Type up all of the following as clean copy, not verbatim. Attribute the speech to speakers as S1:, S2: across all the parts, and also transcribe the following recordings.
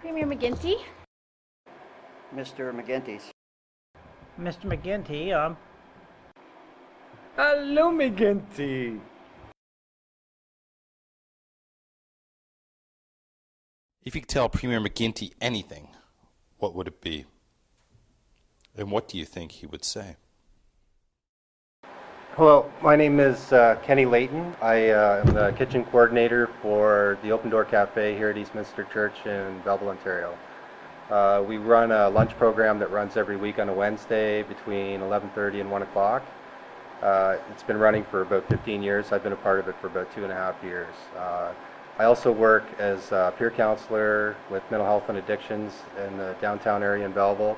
S1: Premier McGuinty.
S2: Mr. McGuinty.
S3: Mr. McGuinty,
S4: Hello, McGuinty.
S5: If you could tell Premier McGuinty anything, what would it be? And what do you think he would say?
S6: Hello, my name is Kenny Layton. I am the kitchen coordinator for the Open Door Cafe here at Eastminster Church in Belleville, Ontario. We run a lunch program that runs every week on a Wednesday between 11:30 and 1 o'clock. It's been running for about 15 years. I've been a part of it for about 2.5 years. I also work as a peer counselor with mental health and addictions in the downtown area in Belleville.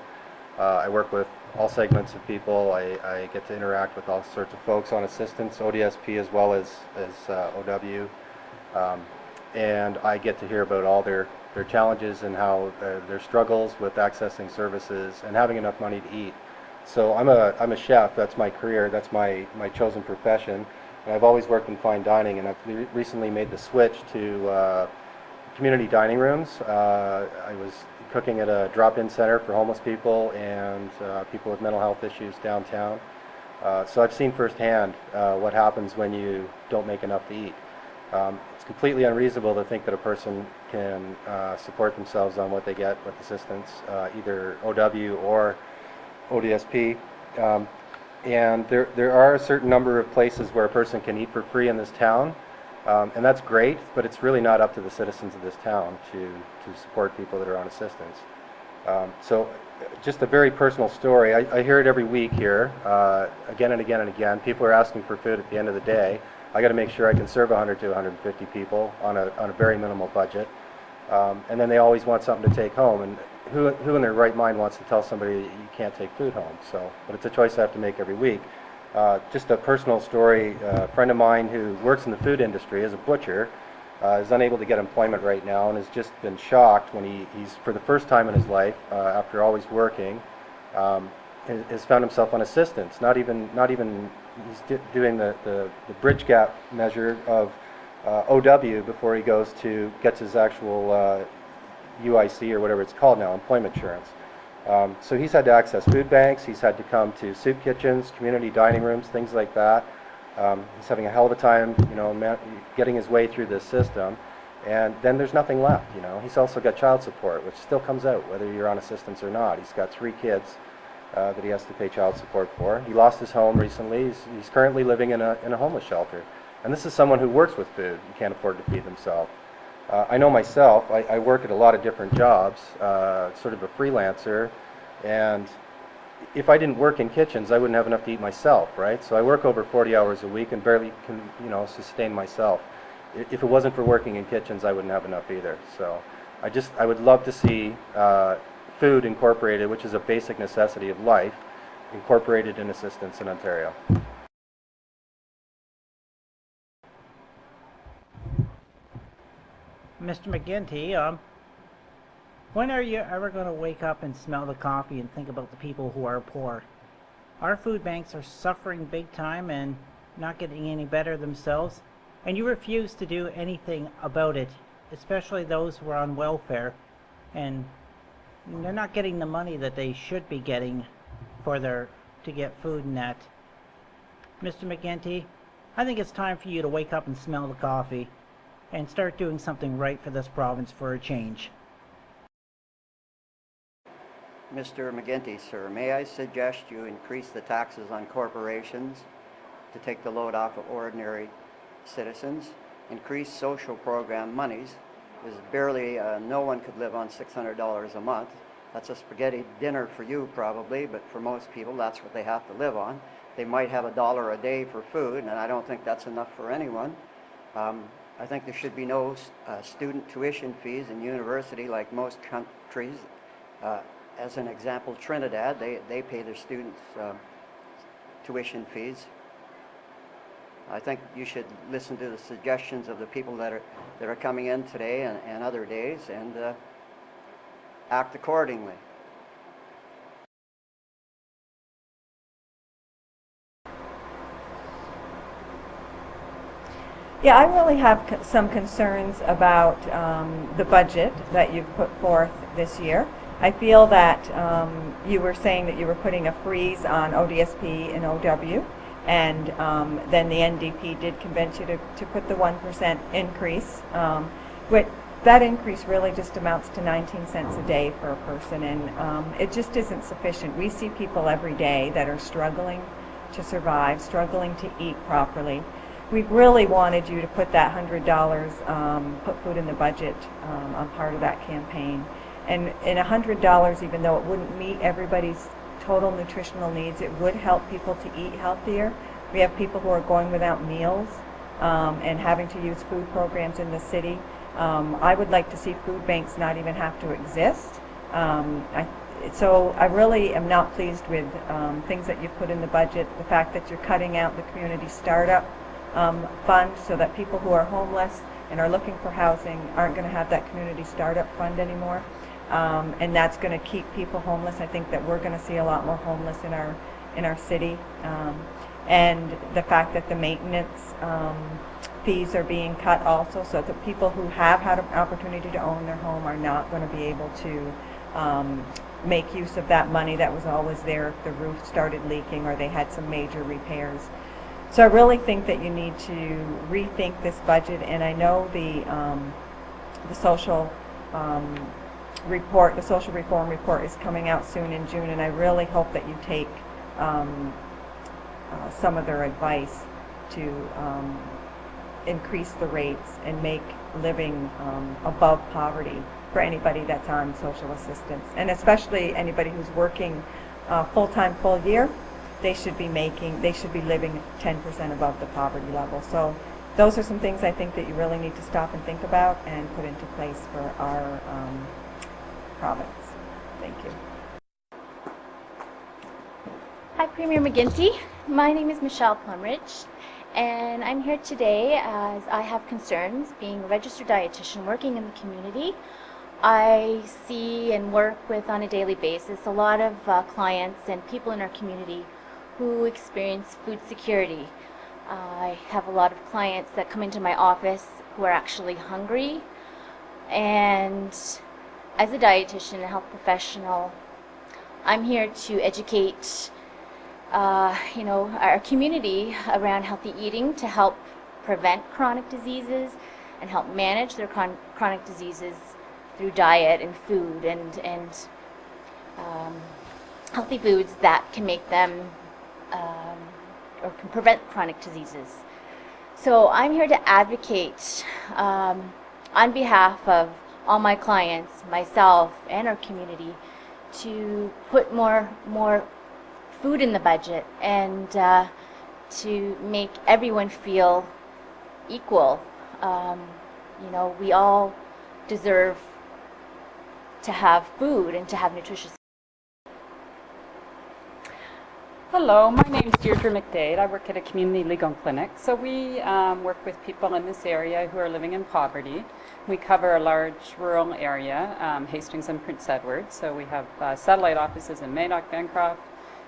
S6: I work with all segments of people. I get to interact with all sorts of folks on assistance, ODSP as well as OW. And I get to hear about all their challenges and how their struggles with accessing services and having enough money to eat. So I'm a chef. That's my career. That's my chosen profession. And I've always worked in fine dining, and I've recently made the switch to community dining rooms. I was cooking at a drop-in center for homeless people and people with mental health issues downtown. So I've seen firsthand what happens when you don't make enough to eat. It's completely unreasonable to think that a person can support themselves on what they get with assistance, either OW or ODSP. And there are a certain number of places where a person can eat for free in this town, and that's great, but it's really not up to the citizens of this town to support people that are on assistance. So just a very personal story. I hear it every week here, again and again and again. People are asking for food at the end of the day. I got to make sure I can serve 100 to 150 people on a very minimal budget, and then they always want something to take home. And who in their right mind wants to tell somebody that you can't take food home? So, but it's a choice I have to make every week. Just a personal story. A friend of mine who works in the food industry as a butcher is unable to get employment right now, and has just been shocked when he's for the first time in his life, after always working, has found himself on assistance. Not even he's doing the bridge gap measure of OW before he gets his actual UIC or whatever it's called now, employment insurance. So he's had to access food banks, he's had to come to soup kitchens, community dining rooms, things like that. He's having a hell of a time, getting his way through this system. And then there's nothing left, He's also got child support, which still comes out whether you're on assistance or not. He's got 3 kids that he has to pay child support for. He lost his home recently. He's currently living in a homeless shelter. And this is someone who works with food and can't afford to feed himself. I know myself, I work at a lot of different jobs, sort of a freelancer, and if I didn't work in kitchens, I wouldn't have enough to eat myself, right? So I work over 40 hours a week and barely can, sustain myself. If it wasn't for working in kitchens, I wouldn't have enough either. So I would love to see food incorporated, which is a basic necessity of life, incorporated in assistance in Ontario.
S3: Mr. McGuinty, when are you ever going to wake up and smell the coffee and think about the people who are poor? Our food banks are suffering big time and not getting any better themselves, and you refuse to do anything about it, especially those who are on welfare, and they're not getting the money that they should be getting to get food and that. Mr. McGuinty, I think it's time for you to wake up and smell the coffee and start doing something right for this province for a change.
S2: Mr. McGuinty, sir, may I suggest you increase the taxes on corporations to take the load off of ordinary citizens, increase social program monies. There's barely, no one could live on $600 a month. That's a spaghetti dinner for you probably, but for most people that's what they have to live on. They might have $1 a day for food, and I don't think that's enough for anyone. I think there should be no student tuition fees in university like most countries. As an example, Trinidad, they pay their students tuition fees. I think you should listen to the suggestions of the people that are coming in today and other days, and act accordingly.
S1: Yeah, I really have some concerns about the budget that you've put forth this year. I feel that you were saying that you were putting a freeze on ODSP and OW, and then the NDP did convince you to put the 1% increase. But that increase really just amounts to 19 cents a day for a person, and it just isn't sufficient. We see people every day that are struggling to survive, struggling to eat properly. We really wanted you to put that $100, put food in the budget on part of that campaign. And $100, even though it wouldn't meet everybody's total nutritional needs, it would help people to eat healthier. We have people who are going without meals and having to use food programs in the city. I would like to see food banks not even have to exist. So I really am not pleased with things that you've put in the budget. The fact that you're cutting out the community startup fund so that people who are homeless and are looking for housing aren't going to have that community startup fund anymore. And that's going to keep people homeless. I think that we're going to see a lot more homeless in our city. And the fact that the maintenance fees are being cut also, so that people who have had an opportunity to own their home are not going to be able to make use of that money that was always there if the roof started leaking or they had some major repairs. So I really think that you need to rethink this budget, and I know the social report, the social reform report is coming out soon in June, and I really hope that you take some of their advice to increase the rates and make living above poverty for anybody that's on social assistance, and especially anybody who's working full-time, full year. They should be living 10% above the poverty level. So those are some things I think that you really need to stop and think about and put into place for our province. Thank you.
S7: Hi, Premier McGuinty. My name is Michelle Plumridge, and I'm here today as I have concerns being a registered dietitian working in the community. I see and work with on a daily basis a lot of clients and people in our community who experience food security. I have a lot of clients that come into my office who are actually hungry, and as a dietitian, a health professional, I'm here to educate our community around healthy eating to help prevent chronic diseases and help manage their chronic diseases through diet and food and healthy foods that can make them or can prevent chronic diseases. So I'm here to advocate on behalf of all my clients, myself, and our community to put more food in the budget and to make everyone feel equal. We all deserve to have food and to have nutritious.
S8: Hello, my name is Deirdre McDade. I work at a community legal clinic. So we work with people in this area who are living in poverty. We cover a large rural area, Hastings and Prince Edward. So we have satellite offices in Madoc, Bancroft,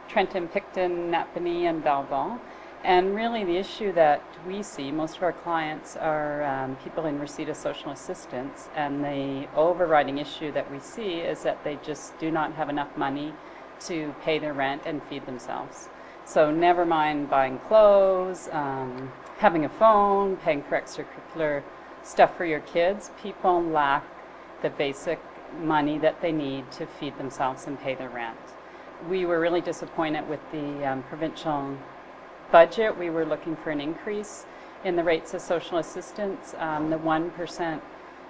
S8: Trenton, Picton, Napanee, and Belleville. And really the issue that we see, most of our clients are people in receipt of social assistance, and the overriding issue that we see is that they just do not have enough money to pay their rent and feed themselves. So never mind buying clothes, having a phone, paying for extracurricular stuff for your kids, people lack the basic money that they need to feed themselves and pay their rent. We were really disappointed with the provincial budget. We were looking for an increase in the rates of social assistance. The 1%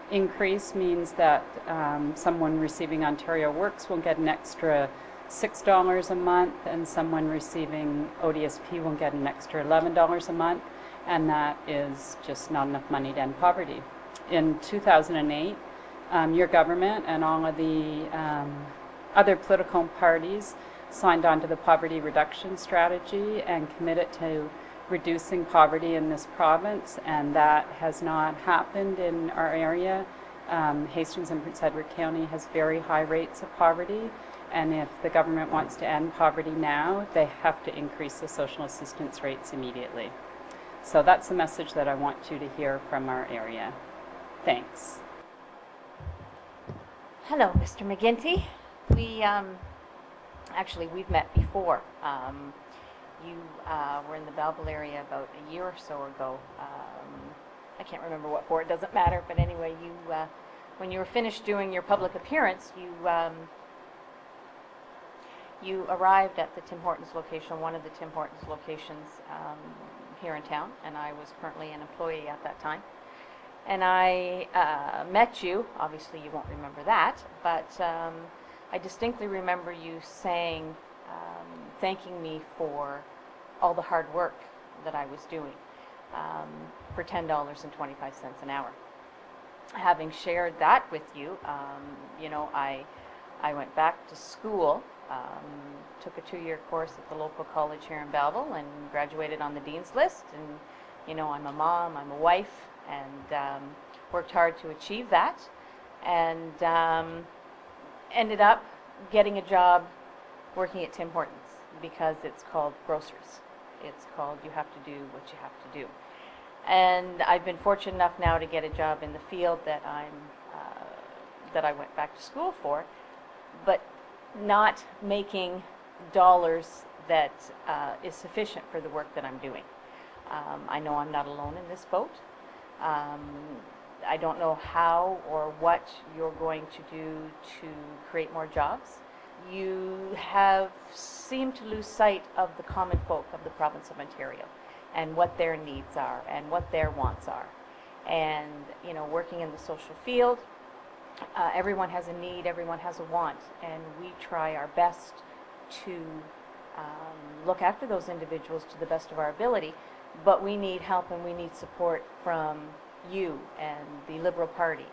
S8: increase means that someone receiving Ontario Works will get an extra $6 a month, and someone receiving ODSP will get an extra $11 a month, and that is just not enough money to end poverty. In 2008, your government and all of the other political parties signed on to the poverty reduction strategy and committed to reducing poverty in this province, and that has not happened in our area. Hastings and Prince Edward County has very high rates of poverty, and if the government wants to end poverty now, they have to increase the social assistance rates immediately. So that's the message that I want you to hear from our area. Thanks.
S9: Hello, Mr. McGuinty. We've met before. You were in the Belleville area about a year or so ago. I can't remember what for, it doesn't matter, but anyway, when you were finished doing your public appearance, you arrived at the Tim Hortons location, one of the Tim Hortons locations here in town, and I was currently an employee at that time. And I met you. Obviously you won't remember that, but I distinctly remember you saying, thanking me for all the hard work that I was doing for $10.25 an hour. Having shared that with you, I went back to school, took a 2-year course at the local college here in Belleville and graduated on the dean's list. And I'm a mom, I'm a wife, and worked hard to achieve that, and ended up getting a job working at Tim Hortons because it's called groceries. It's called you have to do what you have to do. And I've been fortunate enough now to get a job in the field that I went back to school for, but not making dollars that is sufficient for the work that I'm doing. I know I'm not alone in this boat. I don't know how or what you're going to do to create more jobs. You have seemed to lose sight of the common folk of the province of Ontario and what their needs are and what their wants are. And, working in the social field, everyone has a need, everyone has a want, and we try our best to look after those individuals to the best of our ability, but we need help and we need support from you and the Liberal Party,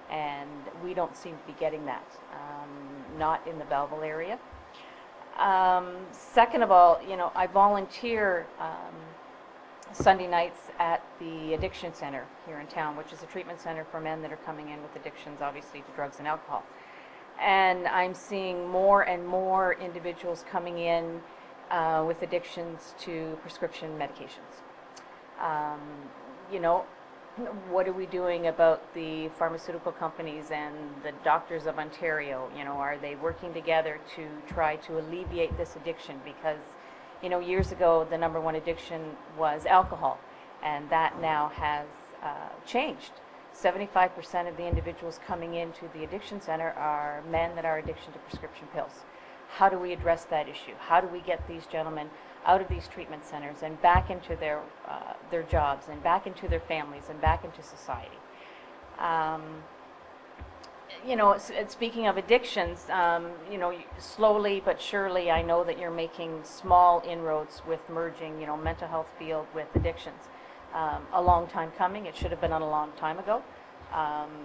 S9: and we don't seem to be getting that, not in the Belleville area. Second of all, I volunteer Sunday nights at the Addiction Center here in town, which is a treatment center for men that are coming in with addictions, obviously, to drugs and alcohol. And I'm seeing more and more individuals coming in with addictions to prescription medications. What are we doing about the pharmaceutical companies and the doctors of Ontario? Are they working together to try to alleviate this addiction? Because, years ago, the number one addiction was alcohol, and that now has changed. 75% of the individuals coming into the addiction center are men that are addicted to prescription pills. How do we address that issue? How do we get these gentlemen out of these treatment centers and back into their jobs and back into their families and back into society? Speaking of addictions, slowly but surely, I know that you're making small inroads with merging, mental health field with addictions. A long time coming. It should have been on a long time ago.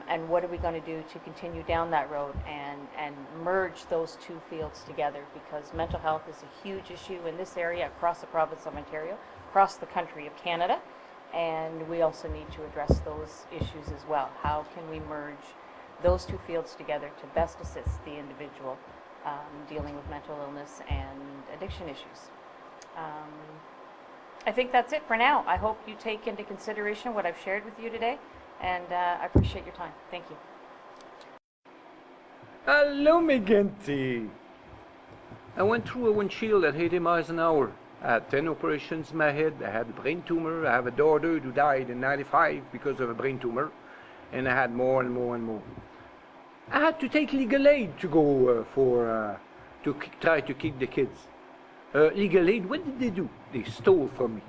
S9: And what are we going to do to continue down that road and merge those two fields together? Because mental health is a huge issue in this area, across the province of Ontario, across the country of Canada, and we also need to address those issues as well. How can we merge those two fields together to best assist the individual dealing with mental illness and addiction issues? I think that's it for now. I hope you take into consideration what I've shared with you today, and I appreciate your time. Thank you.
S4: Hello, McGuinty.
S10: I went through a windshield at 80 miles an hour. I had 10 operations in my head. I had a brain tumor. I have a daughter who died in '95 because of a brain tumor. And I had more and more and more. I had to take legal aid to go try to keep the kids. Legal aid, what did they do? They stole from me.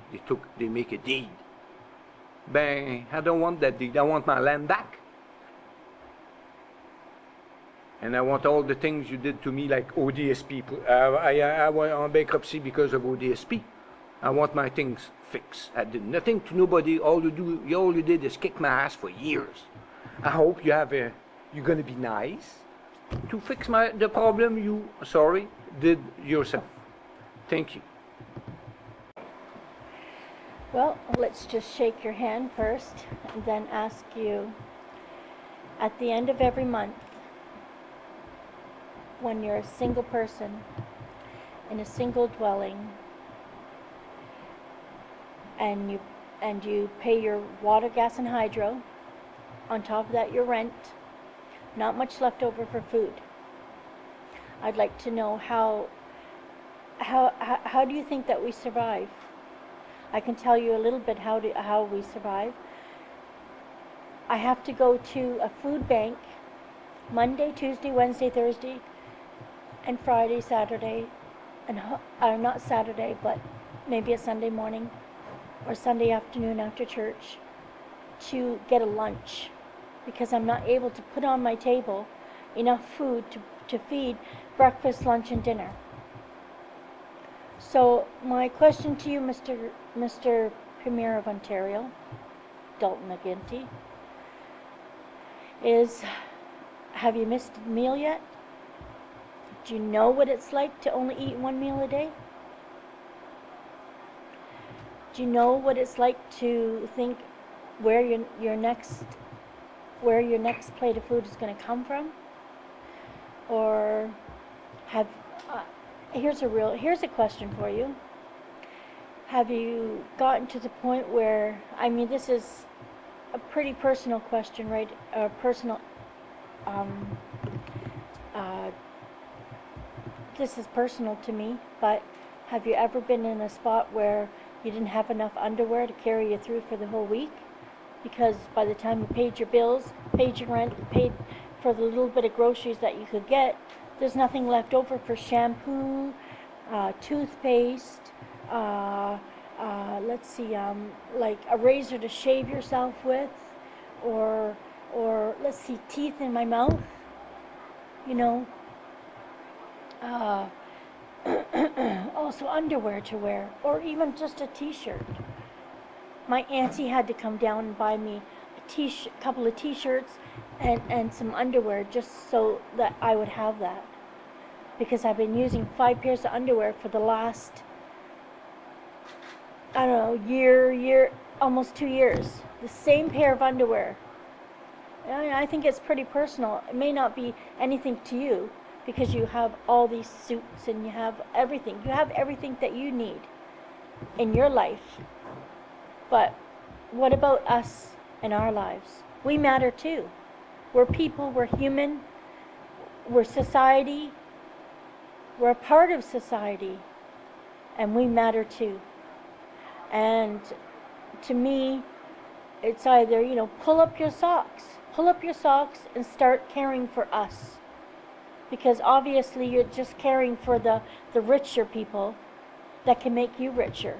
S10: They make a deed. Ben, I don't want that deed. I want my land back. And I want all the things you did to me, like ODSP. I went on bankruptcy because of ODSP. I want my things fixed. I did nothing to nobody. All you did is kick my ass for years. I hope you're going to be nice to fix the problem you, did yourself. Thank you.
S11: Well, let's just shake your hand first and then ask you, at the end of every month, when you're a single person in a single dwelling and and you pay your water, gas, and hydro. On top of that, your rent. Not much left over for food. I'd like to know how do you think that we survive? I can tell you a little bit how we survive. I have to go to a food bank Monday, Tuesday, Wednesday, Thursday, and Friday, Saturday, and not Saturday, but maybe a Sunday morning or Sunday afternoon after church to get a lunch, because I'm not able to put on my table enough food to feed breakfast, lunch, and dinner. So my question to you, Mr. Premier of Ontario, Dalton McGuinty, is, have you missed a meal yet? Do you know what it's like to only eat one meal a day? Do you know what it's like to think where your next plate of food is going to come from? Or here's a question for you. Have you gotten to the point where, I mean, this is a pretty personal question, right? This is personal to me, but have you ever been in a spot where you didn't have enough underwear to carry you through for the whole week? Because by the time you paid your bills, paid your rent, paid for the little bit of groceries that you could get, there's nothing left over for shampoo, toothpaste, let's see, like a razor to shave yourself with, or let's see, teeth in my mouth, you know. Also underwear to wear, or even just a t-shirt. My auntie had to come down and buy me a couple of t-shirts and some underwear just so that I would have that, because I've been using 5 pairs of underwear for the last, I don't know, year, almost 2 years. The same pair of underwear. I think it's pretty personal. It may not be anything to you, because you have all these suits and you have everything. You have everything that you need in your life. But what about us and our lives? We matter too. We're people, we're human, we're society, we're a part of society, and we matter too. And to me, it's either, you know, pull up your socks and start caring for us. Because obviously you're just caring for the richer people that can make you richer.